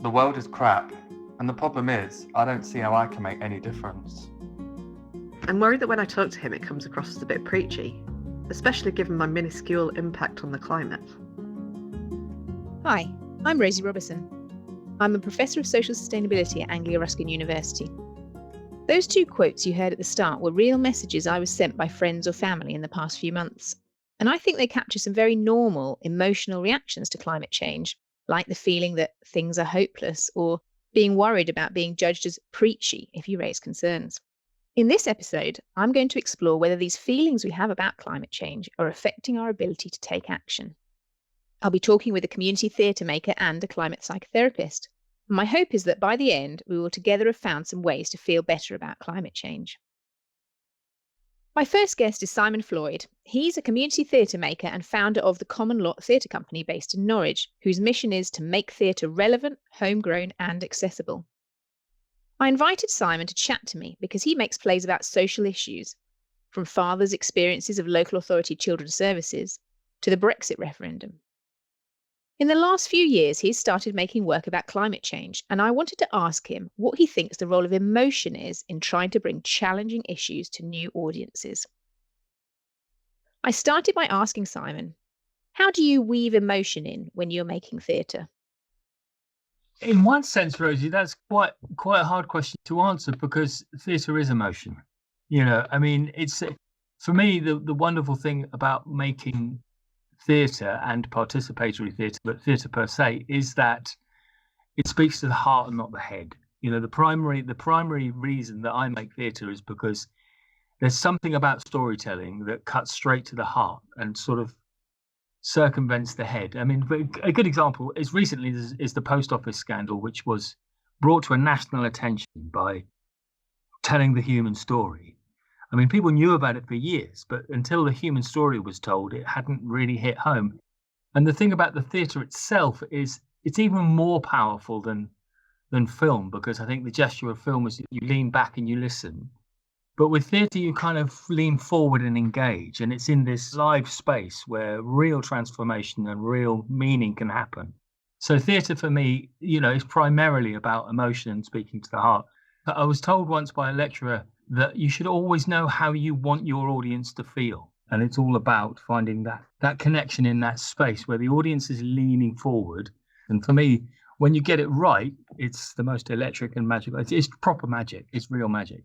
The world is crap, and the problem is, I don't see how I can make any difference. I'm worried that when I talk to him, it comes across as a bit preachy, especially given my minuscule impact on the climate. Hi, I'm Rosie Robison. I'm a Professor of Social Sustainability at Anglia Square University. Those two quotes you heard at the start were real messages I was sent by friends or family in the past few months. And I think they capture some very normal emotional reactions to climate change, like the feeling that things are hopeless or being worried about being judged as preachy if you raise concerns. In this episode, I'm going to explore whether these feelings we have about climate change are affecting our ability to take action. I'll be talking with a community theatre maker and a climate psychotherapist. My hope is that by the end, we will together have found some ways to feel better about climate change. My first guest is Simon Floyd. He's a community theatre maker and founder of the Common Lot Theatre Company based in Norwich, whose mission is to make theatre relevant, homegrown and accessible. I invited Simon to chat to me because he makes plays about social issues, from fathers' experiences of local authority children's services to the Brexit referendum. In the last few years, he's started making work about climate change, and I wanted to ask him what he thinks the role of emotion is in trying to bring challenging issues to new audiences. I started by asking Simon, how do you weave emotion in when you're making theatre? In one sense, Rosie, that's quite a hard question to answer because theatre is emotion. It's for me the wonderful thing about making theatre and participatory theatre, but theatre per se, is that it speaks to the heart and not the head. The primary reason that I make theatre is because there's something about storytelling that cuts straight to the heart and sort of circumvents the head. A good example is recently is the post office scandal, which was brought to a national attention by telling the human story. People knew about it for years, but until the human story was told, it hadn't really hit home. And the thing about the theatre itself is it's even more powerful than film, because I think the gesture of film is you lean back and you listen. But with theatre, you kind of lean forward and engage, and it's in this live space where real transformation and real meaning can happen. So theatre for me, is primarily about emotion and speaking to the heart. I was told once by a lecturer that you should always know how you want your audience to feel. And it's all about finding that connection in that space where the audience is leaning forward. And for me, when you get it right, it's the most electric and magical. It's proper magic. It's real magic.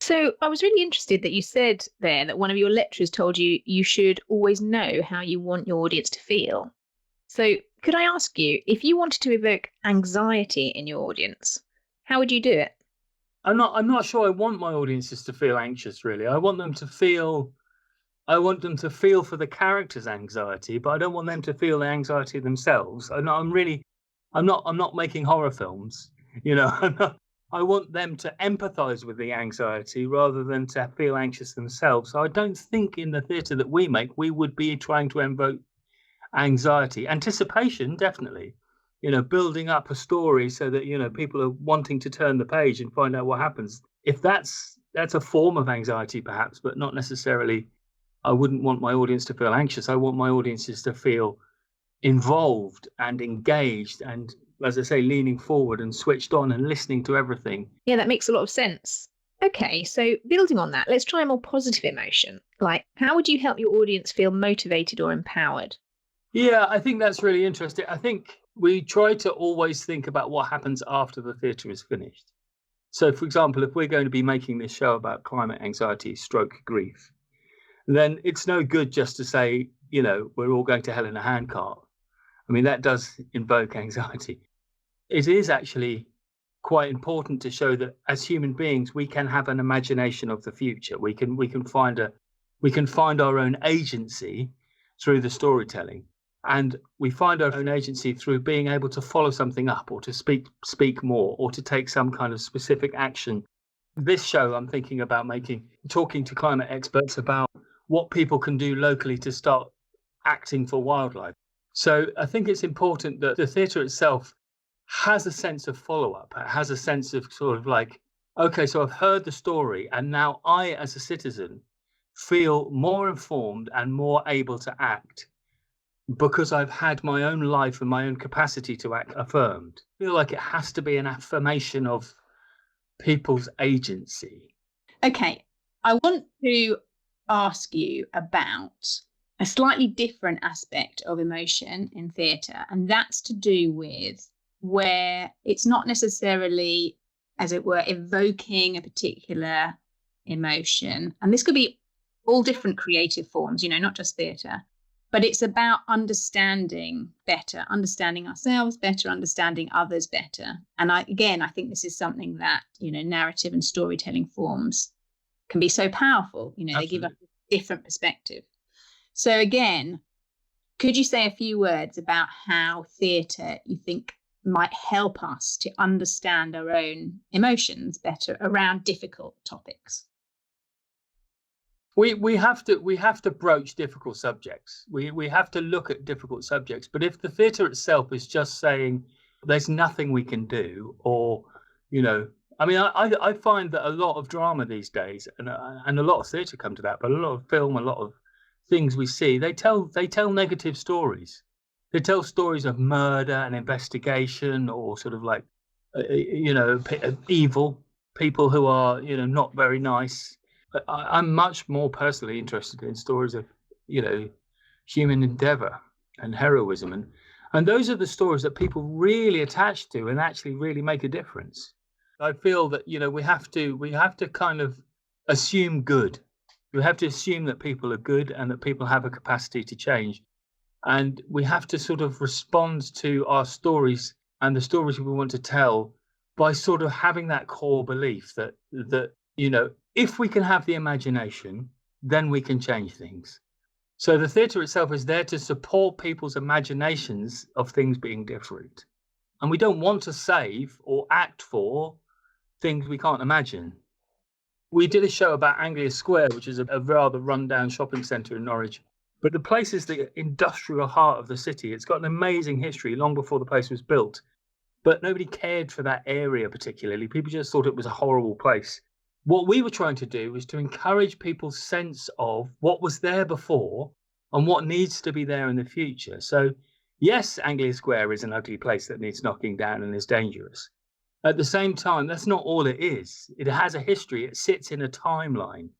So I was really interested that you said there that one of your lecturers told you you should always know how you want your audience to feel. So could I ask you, if you wanted to evoke anxiety in your audience, how would you do it? I'm not sure I want my audiences to feel anxious, really. I want them to feel for the characters' anxiety, but I don't want them to feel the anxiety themselves. I'm not making horror films, I want them to empathize with the anxiety rather than to feel anxious themselves. So I don't think in the theatre that we make, we would be trying to invoke anxiety. Anticipation, definitely. Building up a story so that, people are wanting to turn the page and find out what happens. If that's a form of anxiety, perhaps, but not necessarily. I wouldn't want my audience to feel anxious. I want my audiences to feel involved and engaged and, as I say, leaning forward and switched on and listening to everything. Yeah, that makes a lot of sense. Okay, so building on that, let's try a more positive emotion. Like, how would you help your audience feel motivated or empowered? Yeah, I think that's really interesting. I think we try to always think about what happens after the theatre is finished. So, for example, if we're going to be making this show about climate anxiety, stroke grief, then it's no good just to say, we're all going to hell in a handcart. That does invoke anxiety. It is actually quite important to show that as human beings, we can have an imagination of the future. We can find our own agency through the storytelling. And we find our own agency through being able to follow something up or to speak more or to take some kind of specific action. This show, I'm thinking about talking to climate experts about what people can do locally to start acting for wildlife. So I think it's important that the theatre itself has a sense of follow-up. It has a sense of sort of like, okay, so I've heard the story and now I, as a citizen, feel more informed and more able to act because I've had my own life and my own capacity to act affirmed. I feel like it has to be an affirmation of people's agency. Okay, I want to ask you about a slightly different aspect of emotion in theatre, and that's to do with where it's not necessarily, as it were, evoking a particular emotion. And this could be all different creative forms, not just theatre, but it's about understanding better, understanding ourselves better, understanding others better. And I think this is something that, narrative and storytelling forms can be so powerful. They give us a different perspective. So again, could you say a few words about how theatre, you think, might help us to understand our own emotions better around difficult topics? We have to broach difficult subjects. We have to look at difficult subjects. But if the theatre itself is just saying there's nothing we can do, or I find that a lot of drama these days, and a lot of theatre come to that, but a lot of film, a lot of things we see, they tell negative stories. They tell stories of murder and investigation, or sort of like evil people who are not very nice. But I'm much more personally interested in stories of human endeavor and heroism, and those are the stories that people really attach to and actually really make a difference. I feel that we have to kind of assume good. We have to assume that people are good and that people have a capacity to change. And we have to sort of respond to our stories and the stories we want to tell by sort of having that core belief that if we can have the imagination, then we can change things. So the theatre itself is there to support people's imaginations of things being different. And we don't want to save or act for things we can't imagine. We did a show about Anglia Square, which is a rather run-down shopping centre in Norwich. But the place is the industrial heart of the city. It's got an amazing history long before the place was built. But nobody cared for that area particularly. People just thought it was a horrible place. What we were trying to do was to encourage people's sense of what was there before and what needs to be there in the future. So, yes, Anglia Square is an ugly place that needs knocking down and is dangerous. At the same time, that's not all it is. It has a history. It sits in a timeline.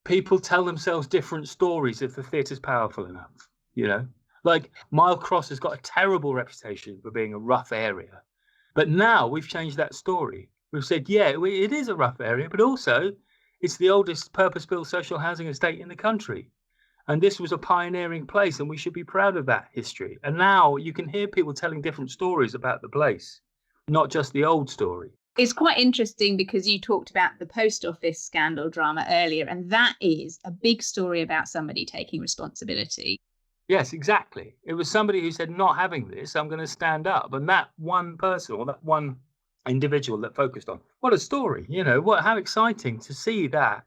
People tell themselves different stories if the theatre's powerful enough, Like Mile Cross has got a terrible reputation for being a rough area. But now we've changed that story. We've said, it is a rough area, but also it's the oldest purpose-built social housing estate in the country. And this was a pioneering place, and we should be proud of that history. And now you can hear people telling different stories about the place, not just the old story. It's quite interesting because you talked about the post office scandal drama earlier, and that is a big story about somebody taking responsibility. Yes, exactly. It was somebody who said, not having this, I'm going to stand up. And that one person, or that one individual that focused on, what a story, how exciting to see that.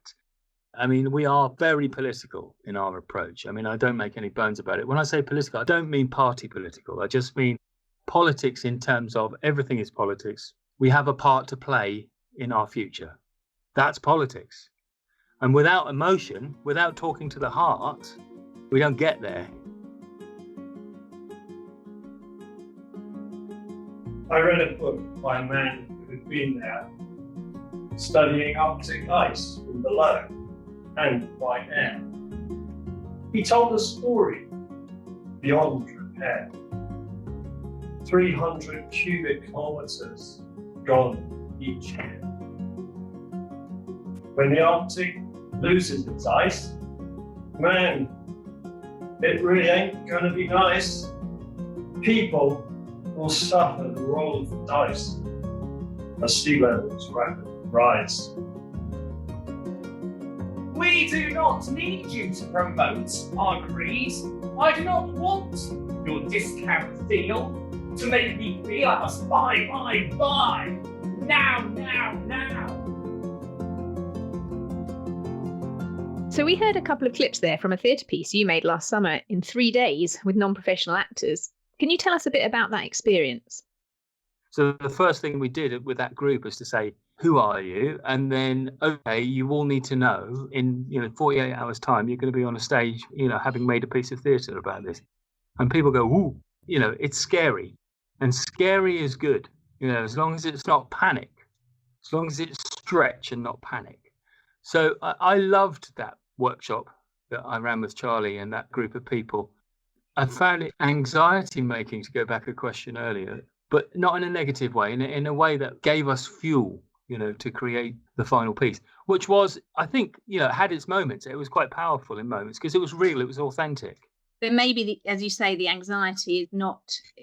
I mean, we are very political in our approach. I mean, I don't make any bones about it. When I say political, I don't mean party political. I just mean politics in terms of everything is politics. We have a part to play in our future. That's politics. And without emotion, without talking to the heart, we don't get there. I read a book by a man who had been there studying Arctic ice from below and by air. He told a story beyond repair. 300 cubic kilometers gone each year. When the Arctic loses its ice, man, it really ain't gonna be nice. People will suffer the roll of the dice as sea levels rapidly rise. We do not need you to promote our creed. I do not want your discount deal to make me feel I must buy, now. So we heard a couple of clips there from a theatre piece you made last summer in 3 days with non-professional actors. Can you tell us a bit about that experience? So the first thing we did with that group is to say, who are you? And then, okay, you all need to know in 48 hours time, you're going to be on a stage, having made a piece of theatre about this. And people go, ooh, it's scary. And scary is good, as long as it's not panic, as long as it's stretch and not panic. So I loved that workshop that I ran with Charlie and that group of people. I found it anxiety making, to go back a question earlier, but not in a negative way, in a way that gave us fuel, to create the final piece, which was, I think, had its moments. It was quite powerful in moments because it was real, it was authentic. But maybe, as you say, the anxiety is not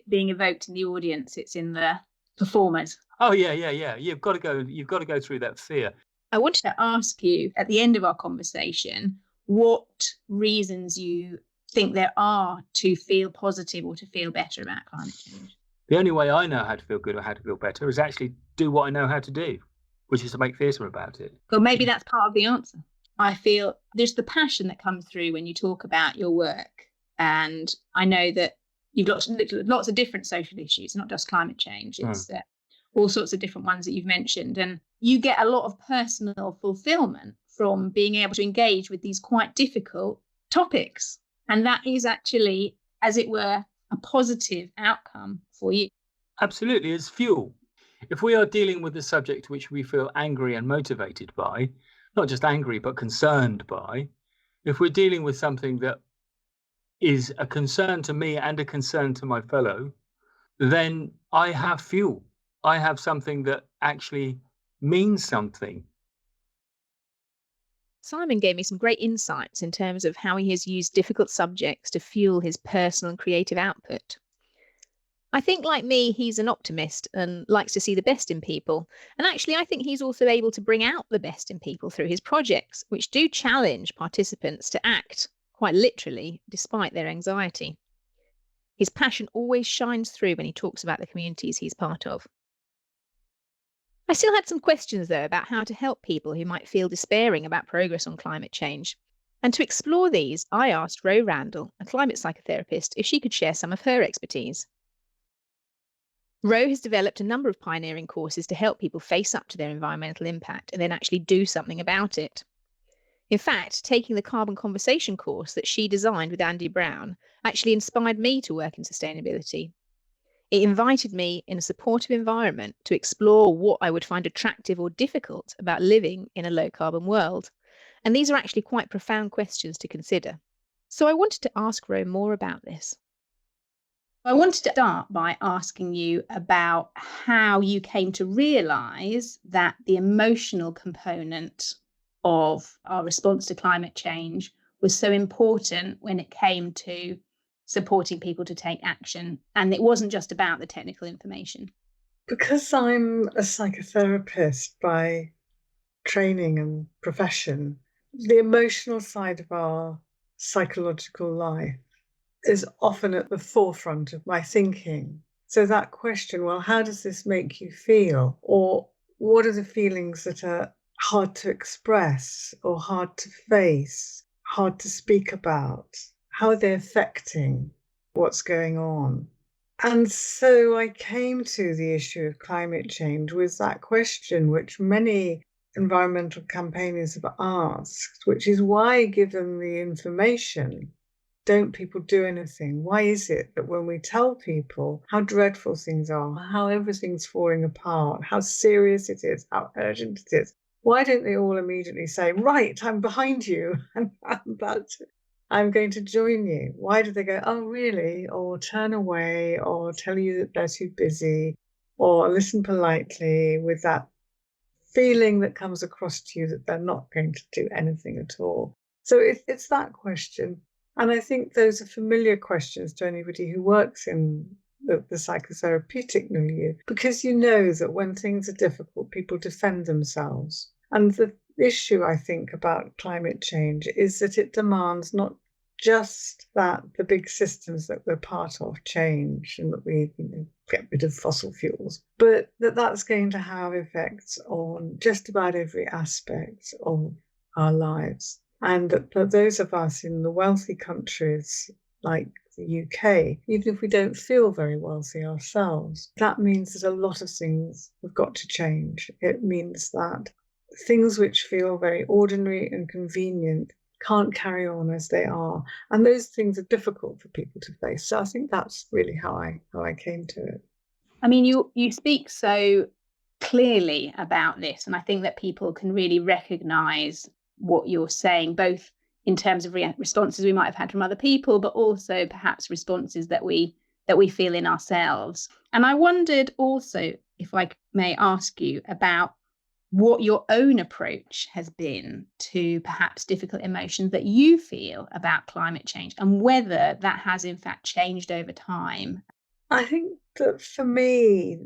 being evoked in the audience, it's in the performers. Oh, yeah. You've got to go through that fear. I wanted to ask you at the end of our conversation what reasons you think there are to feel positive or to feel better about climate change. The only way I know how to feel good or how to feel better is actually do what I know how to do, which is to make theatre about it. Well, maybe that's part of the answer. I feel there's the passion that comes through when you talk about your work. And I know that you've got lots of different social issues, not just climate change. It's all sorts of different ones that you've mentioned. And you get a lot of personal fulfillment from being able to engage with these quite difficult topics. And that is actually, as it were, a positive outcome for you. Absolutely, it's fuel. If we are dealing with a subject which we feel angry and motivated by, not just angry, but concerned by, if we're dealing with something that is a concern to me and a concern to my fellow, then I have fuel. I have something that actually means something. Simon gave me some great insights in terms of how he has used difficult subjects to fuel his personal and creative output. I think, like me, he's an optimist and likes to see the best in people. And actually, I think he's also able to bring out the best in people through his projects, which do challenge participants to act, quite literally, despite their anxiety. His passion always shines through when he talks about the communities he's part of. I still had some questions, though, about how to help people who might feel despairing about progress on climate change. And to explore these, I asked Ro Randall, a climate psychotherapist, if she could share some of her expertise. Ro has developed a number of pioneering courses to help people face up to their environmental impact and then actually do something about it. In fact, taking the Carbon Conversation course that she designed with Andy Brown actually inspired me to work in sustainability. It invited me in a supportive environment to explore what I would find attractive or difficult about living in a low-carbon world. And these are actually quite profound questions to consider. So I wanted to ask Ro more about this. I wanted to start by asking you about how you came to realise that the emotional component of our response to climate change was so important when it came to supporting people to take action, and it wasn't just about the technical information. Because I'm a psychotherapist by training and profession, the emotional side of our psychological life is often at the forefront of my thinking. So that question, well, how does this make you feel? Or what are the feelings that are hard to express or hard to face, hard to speak about? How are they affecting what's going on? And so I came to the issue of climate change with that question, which many environmental campaigners have asked, which is why, given the information, don't people do anything? Why is it that when we tell people how dreadful things are, how everything's falling apart, how serious it is, how urgent it is, why don't they all immediately say, right, I'm behind you and I'm going to join you? Why do they go, oh, really? Or turn away, or tell you that they're too busy, or listen politely with that feeling that comes across to you that they're not going to do anything at all? So it's that question. And I think those are familiar questions to anybody who works in the psychotherapeutic milieu, because you know that when things are difficult, people defend themselves. And the issue, I think, about climate change is that it demands not just that the big systems that we're part of change and that we get rid of fossil fuels, but that's going to have effects on just about every aspect of our lives. And that those of us in the wealthy countries like the UK, even if we don't feel very wealthy ourselves, that means that a lot of things have got to change. It means that things which feel very ordinary and convenient can't carry on as they are. And those things are difficult for people to face. So I think that's really how I came to it. I mean, you speak so clearly about this, and I think that people can really recognize what you're saying, both in terms of responses we might have had from other people, but also perhaps responses that we feel in ourselves. And I wondered also, if I may ask you, about what your own approach has been to perhaps difficult emotions that you feel about climate change, and whether that has in fact changed over time. I think that for me,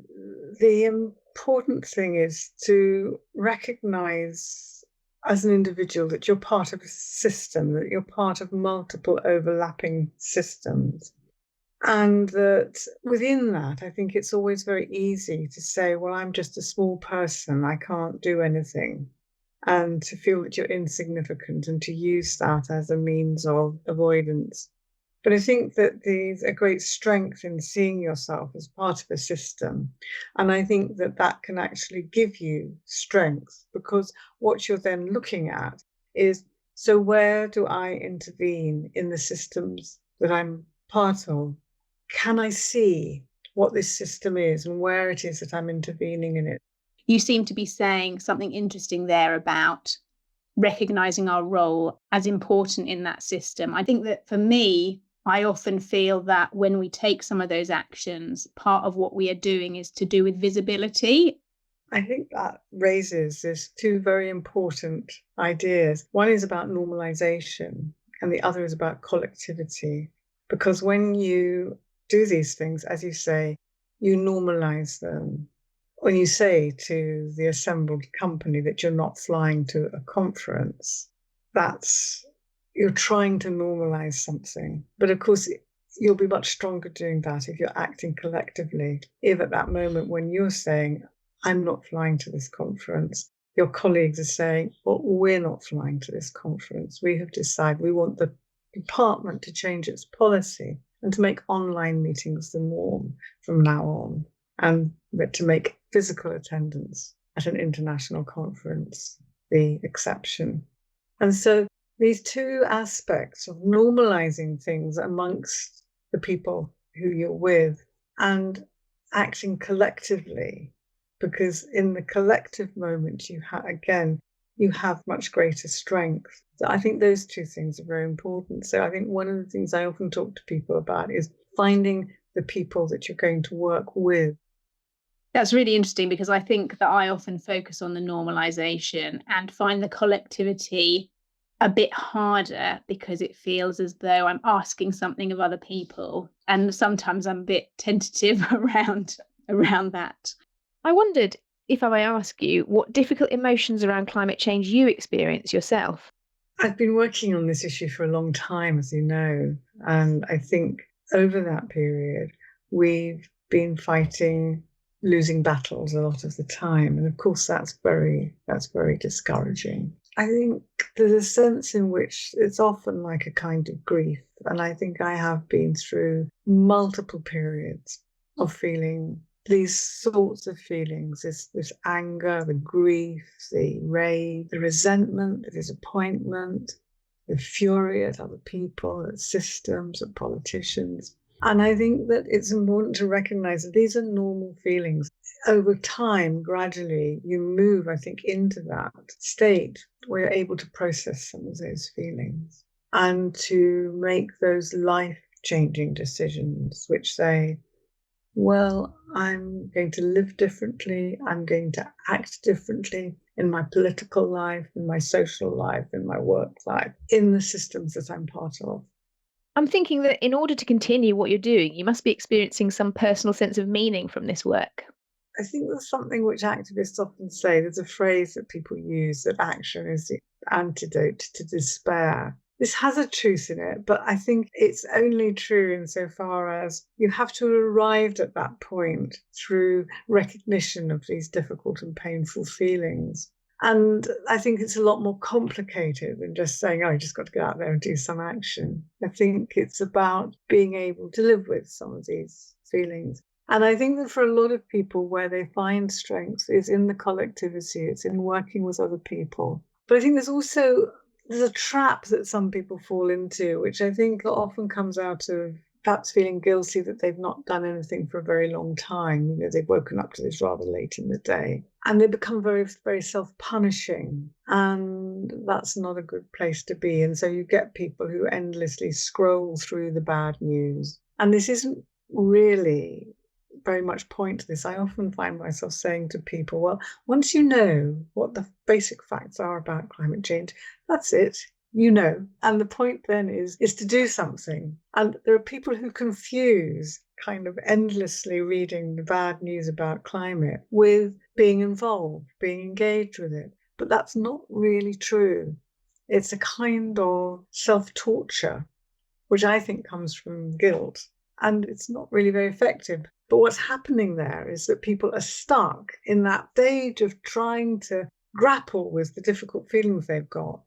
the important thing is to recognize as an individual that you're part of a system, that you're part of multiple overlapping systems. And that within that, I think it's always very easy to say, well, I'm just a small person, I can't do anything, and to feel that you're insignificant and to use that as a means of avoidance. But I think that there's a great strength in seeing yourself as part of a system. And I think that that can actually give you strength, because what you're then looking at is, so where do I intervene in the systems that I'm part of? Can I see what this system is and where it is that I'm intervening in it? You seem to be saying something interesting there about recognizing our role as important in that system. I think that for me, I often feel that when we take some of those actions, part of what we are doing is to do with visibility. I think that raises these two very important ideas. One is about normalisation and the other is about collectivity. Because when you do these things, as you say, you normalise them. When you say to the assembled company that you're not flying to a conference, you're trying to normalise something. But of course, you'll be much stronger doing that if you're acting collectively. If at that moment when you're saying, I'm not flying to this conference, your colleagues are saying, well, we're not flying to this conference. We have decided we want the department to change its policy and to make online meetings the norm from now on, and to make physical attendance at an international conference the exception. And so these two aspects of normalizing things amongst the people who you're with and acting collectively, because in the collective moment you have much greater strength. So I think those two things are very important. So I think one of the things I often talk to people about is finding the people that you're going to work with. That's really interesting, because I think that I often focus on the normalization and find the collectivity a bit harder, because it feels as though I'm asking something of other people, and sometimes I'm a bit tentative around that. I wondered if I may ask you what difficult emotions around climate change you experience yourself. I've been working on this issue for a long time, as you know, and I think over that period we've been fighting losing battles a lot of the time, and of course that's very discouraging. I think there's a sense in which it's often like a kind of grief, and I think I have been through multiple periods of feeling these sorts of feelings, this anger, the grief, the rage, the resentment, the disappointment, the fury at other people, at systems, at politicians. And I think that it's important to recognize that these are normal feelings. Over time, gradually, you move, I think, into that state where you're able to process some of those feelings and to make those life-changing decisions, which say, well, I'm going to live differently, I'm going to act differently in my political life, in my social life, in my work life, in the systems that I'm part of. I'm thinking that in order to continue what you're doing, you must be experiencing some personal sense of meaning from this work. I think there's something which activists often say. There's a phrase that people use, that action is the antidote to despair. This has a truth in it, but I think it's only true insofar as you have to have arrived at that point through recognition of these difficult and painful feelings. And I think it's a lot more complicated than just saying, oh, you just got to go out there and do some action. I think it's about being able to live with some of these feelings. And I think that for a lot of people, where they find strength is in the collectivity, it's in working with other people. But I think there's also there's a trap that some people fall into, which I think often comes out of perhaps feeling guilty that they've not done anything for a very long time. You know, they've woken up to this rather late in the day, and they become very, very self-punishing, and that's not a good place to be. And so you get people who endlessly scroll through the bad news, and this isn't really very much point to this. I often find myself saying to people, well, once you know what the basic facts are about climate change, that's it. You know, and the point then is to do something. And there are people who confuse kind of endlessly reading the bad news about climate with being involved, being engaged with it. But that's not really true. It's a kind of self-torture, which I think comes from guilt, and it's not really very effective. But what's happening there is that people are stuck in that stage of trying to grapple with the difficult feelings they've got.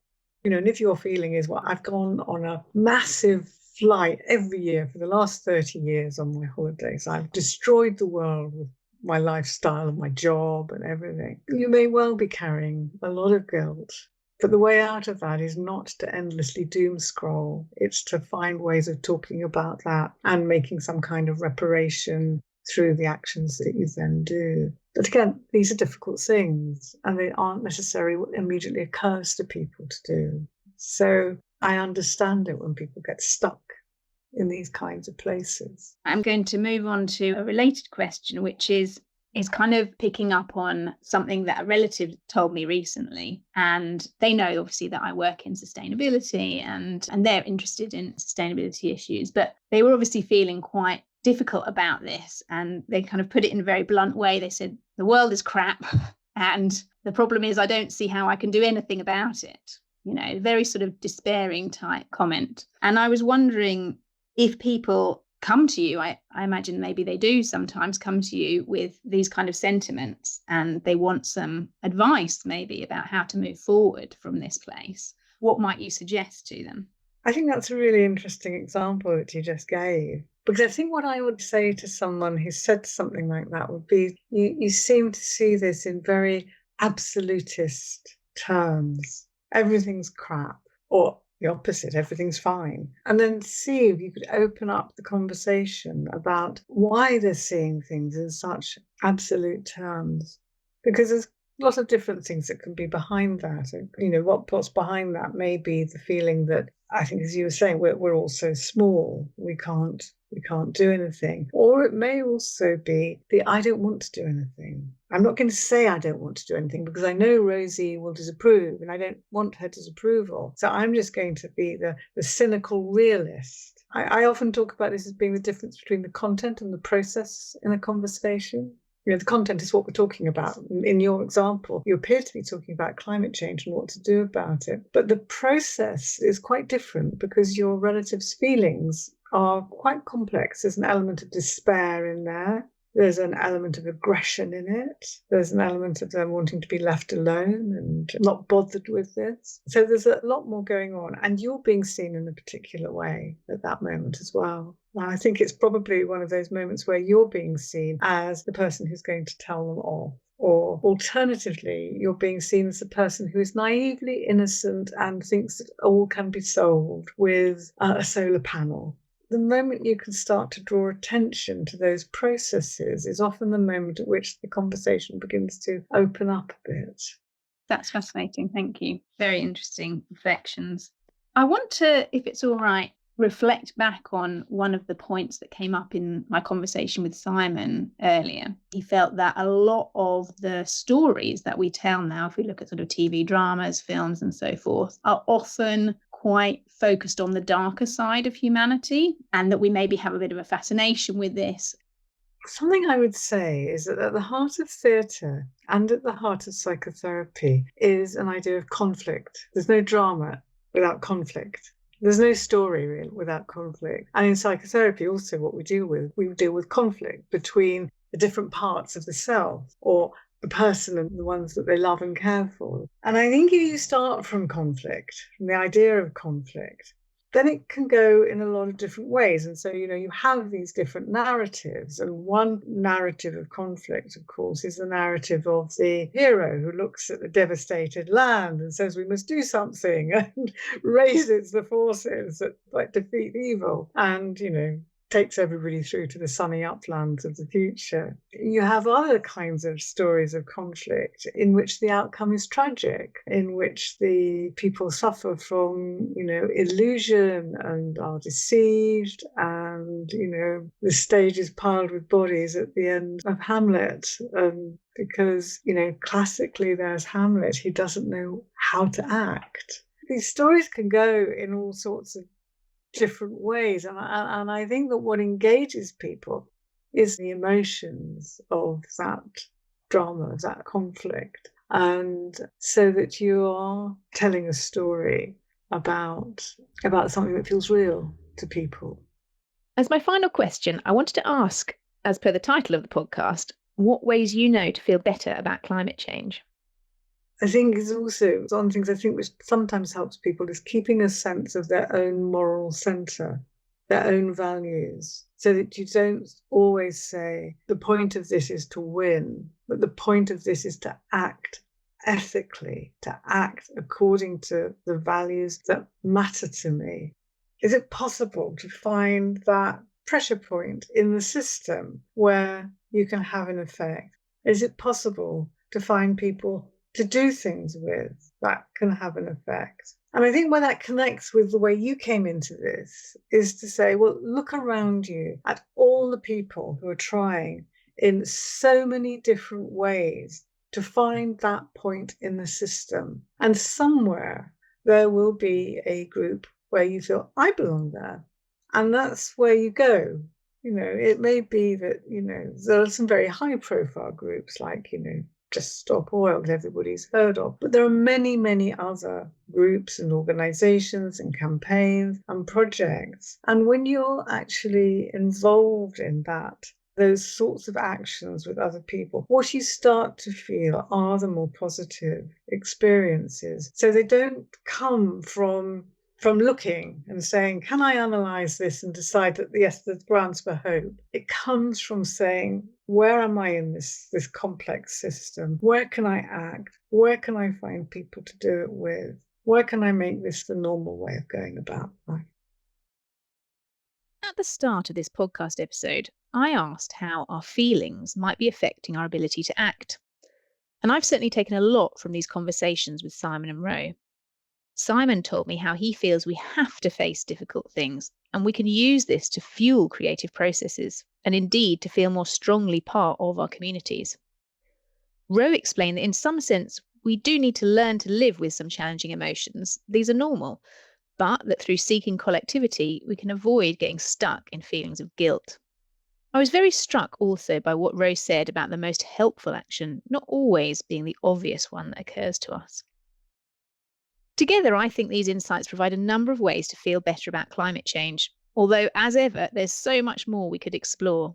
You know, and if your feeling is, well, I've gone on a massive flight every year for the last 30 years on my holidays, I've destroyed the world with my lifestyle and my job and everything, you may well be carrying a lot of guilt. But the way out of that is not to endlessly doom scroll. It's to find ways of talking about that and making some kind of reparation through the actions that you then do. But again, these are difficult things, and they aren't necessarily what immediately occurs to people to do. So I understand it when people get stuck in these kinds of places. I'm going to move on to a related question, which is kind of picking up on something that a relative told me recently. And they know, obviously, that I work in sustainability and they're interested in sustainability issues, but they were obviously feeling quite difficult about this, and they kind of put it in a very blunt way. They said, the world is crap, and the problem is I don't see how I can do anything about it. You know, very sort of despairing type comment. And I was wondering if people come to you, I imagine maybe they do sometimes come to you with these kind of sentiments, and they want some advice maybe about how to move forward from this place. What might you suggest to them? I think that's a really interesting example that you just gave. Because I think what I would say to someone who said something like that would be, you seem to see this in very absolutist terms. Everything's crap, or the opposite, everything's fine. And then see if you could open up the conversation about why they're seeing things in such absolute terms. Because there's a lot of different things that can be behind that. You know, what's behind that may be the feeling that, I think, as you were saying, we're all so small, we can't do anything. Or it may also be the I don't want to do anything. I'm not going to say I don't want to do anything because I know Rosie will disapprove and I don't want her disapproval. So I'm just going to be the cynical realist. I often talk about this as being the difference between the content and the process in a conversation. You know, the content is what we're talking about. In your example, you appear to be talking about climate change and what to do about it. But the process is quite different because your relative's feelings are quite complex. There's an element of despair in there. There's an element of aggression in it. There's an element of them wanting to be left alone and not bothered with this. So there's a lot more going on. And you're being seen in a particular way at that moment as well. And I think it's probably one of those moments where you're being seen as the person who's going to tell them off. Or alternatively, you're being seen as the person who is naively innocent and thinks that all can be solved with a solar panel. The moment you can start to draw attention to those processes is often the moment at which the conversation begins to open up a bit. That's fascinating. Thank you. Very interesting reflections. I want to, if it's all right, reflect back on one of the points that came up in my conversation with Simon earlier. He felt that a lot of the stories that we tell now, if we look at sort of TV dramas, films and so forth, are often quite focused on the darker side of humanity, and that we maybe have a bit of a fascination with this. Something I would say is that at the heart of theatre and at the heart of psychotherapy is an idea of conflict. There's no drama without conflict. There's no story really without conflict. And in psychotherapy also what we deal with conflict between the different parts of the self, or the person and the ones that they love and care for. And I think if you start from conflict, from the idea of conflict, then it can go in a lot of different ways. And so, you have these different narratives. And one narrative of conflict, of course, is the narrative of the hero who looks at the devastated land and says, we must do something, and raises the forces that defeat evil. And, takes everybody through to the sunny uplands of the future. You have other kinds of stories of conflict in which the outcome is tragic, in which the people suffer from, illusion and are deceived, and, the stage is piled with bodies at the end of Hamlet. Because, classically there's Hamlet, he doesn't know how to act. These stories can go in all sorts of different ways, and I think that what engages people is the emotions of that drama, of that conflict, and so that you are telling a story about something that feels real to people. As my final question, I wanted to ask, as per the title of the podcast, what ways you know to feel better about climate change. I think is also one of the things I think which sometimes helps people is keeping a sense of their own moral centre, their own values, so that you don't always say, the point of this is to win, but the point of this is to act ethically, to act according to the values that matter to me. Is it possible to find that pressure point in the system where you can have an effect? Is it possible to find people to do things with that can have an effect? And I think where that connects with the way you came into this is to say, well, look around you at all the people who are trying in so many different ways to find that point in the system. And somewhere there will be a group where you feel, I belong there. And that's where you go. It may be that, there are some very high profile groups like, Just Stop Oil that everybody's heard of. But there are many, many other groups and organizations and campaigns and projects. And when you're actually involved in those sorts of actions with other people, what you start to feel are the more positive experiences. So they don't come from looking and saying, can I analyze this and decide that, yes, there's grounds for hope? It comes from saying, where am I in this complex system? Where can I act? Where can I find people to do it with? Where can I make this the normal way of going about life? At the start of this podcast episode, I asked how our feelings might be affecting our ability to act. And I've certainly taken a lot from these conversations with Simon and Ro. Simon told me how he feels we have to face difficult things, and we can use this to fuel creative processes, and indeed to feel more strongly part of our communities. Ro explained that in some sense, we do need to learn to live with some challenging emotions. These are normal, but that through seeking collectivity, we can avoid getting stuck in feelings of guilt. I was very struck also by what Ro said about the most helpful action not always being the obvious one that occurs to us. Together, I think these insights provide a number of ways to feel better about climate change, although, as ever, there's so much more we could explore.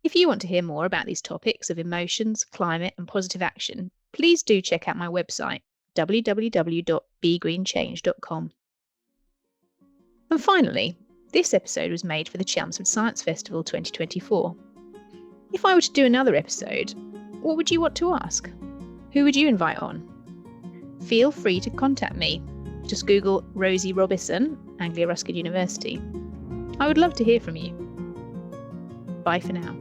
If you want to hear more about these topics of emotions, climate, and positive action, please do check out my website, www.begreenchange.com. And finally, this episode was made for the Chelmsford Science Festival 2024. If I were to do another episode, what would you want to ask? Who would you invite on? Feel free to contact me. Just Google Rosie Robison, Anglia Square University. I would love to hear from you. Bye for now.